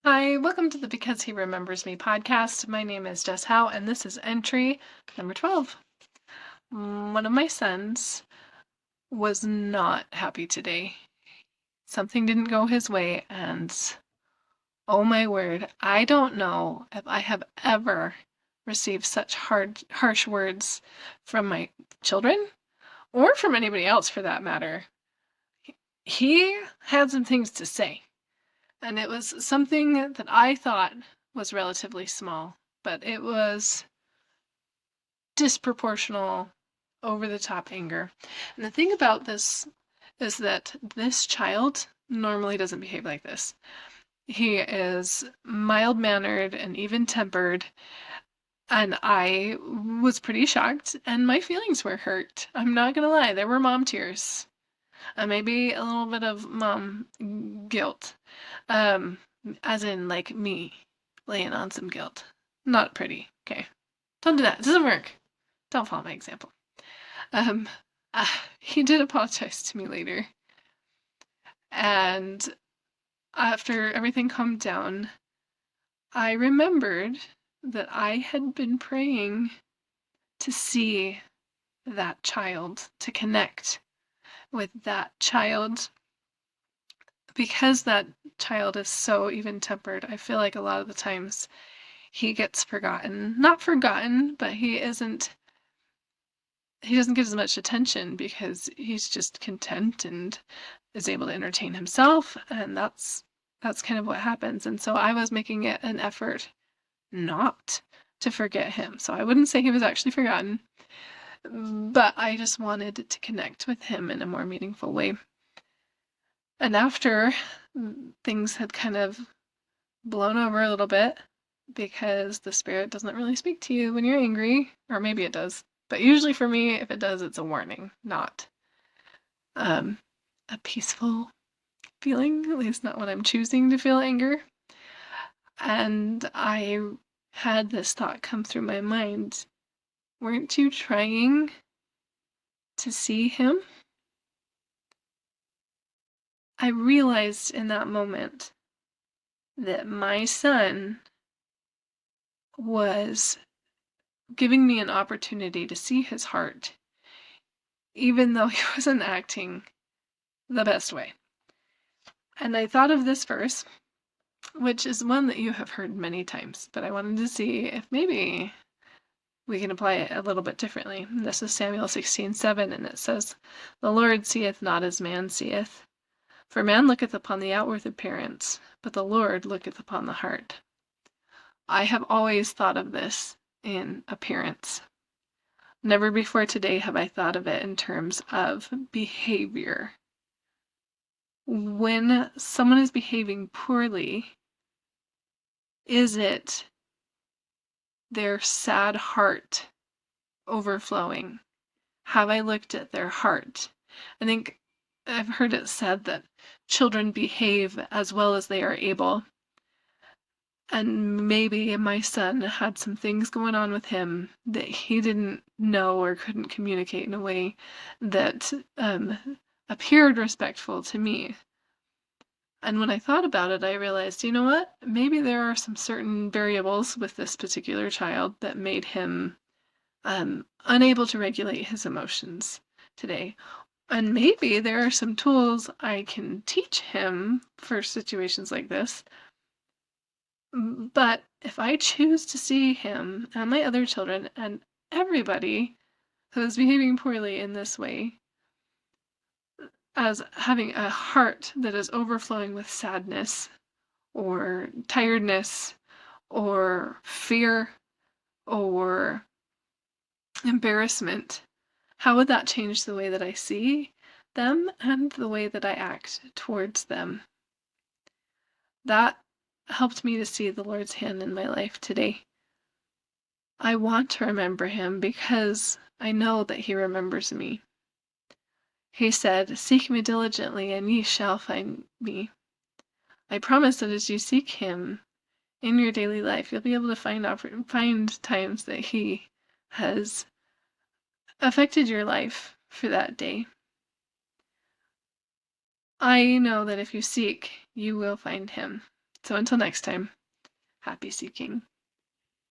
Hi, welcome to the Because He Remembers Me podcast. My name is Jess Howe, and this is entry number 12. One of my sons was not happy today. Something didn't go his way, and oh my word, I don't know if I have ever received such harsh words from my children or from anybody else for that matter. He had some things to say. And it was something that I thought was relatively small, but it was disproportional, over the top anger. And the thing about this is that this child normally doesn't behave like this. He is mild mannered and even tempered. And I was pretty shocked, and my feelings were hurt. I'm not gonna lie, there were mom tears. And maybe a little bit of mom guilt. Um, as in, like, me laying on some guilt. Not pretty. Okay. Don't do that. It doesn't work. Don't follow my example. Um, he did apologize to me later. And after everything calmed down, I remembered that I had been praying to see that child, to connect with that child. Because that child is so even-tempered, I feel like a lot of the times he gets forgotten. Not forgotten, but he doesn't get as much attention because he's just content and is able to entertain himself, and that's kind of what happens. And so I was making it an effort not to forget him. So I wouldn't say he was actually forgotten, but I just wanted to connect with him in a more meaningful way. And after things had kind of blown over a little bit, because the spirit doesn't really speak to you when you're angry, or maybe it does. But usually for me, if it does, it's a warning, not um, a peaceful feeling, at least not when I'm choosing to feel anger. And I had this thought come through my mind. Weren't you trying to see him? I realized in that moment that my son was giving me an opportunity to see his heart, even though he wasn't acting the best way. And I thought of this verse, which is one that you have heard many times, but I wanted to see if maybe we can apply it a little bit differently. This is Samuel 16:7, and it says, "The Lord seeth not as man seeth. For man looketh upon the outward appearance, but the Lord looketh upon the heart." I have always thought of this in appearance. Never before today have I thought of it in terms of behavior. When someone is behaving poorly, is it their sad heart overflowing? Have I looked at their heart? I think I've heard it said that children behave as well as they are able. And maybe my son had some things going on with him that he didn't know or couldn't communicate in a way that appeared respectful to me. And when I thought about it, I realized, you know what? Maybe there are some certain variables with this particular child that made him unable to regulate his emotions today. And maybe there are some tools I can teach him for situations like this. But if I choose to see him and my other children and everybody who is behaving poorly in this way as having a heart that is overflowing with sadness or tiredness or fear or embarrassment, how would that change the way that I see them and the way that I act towards them? That helped me to see the Lord's hand in my life today. I want to remember him because I know that he remembers me. He said, "Seek me diligently, and ye shall find me." I promise that as you seek him in your daily life, you'll be able to find times that he has affected your life for that day. I know that if you seek, you will find him. So until next time, happy seeking.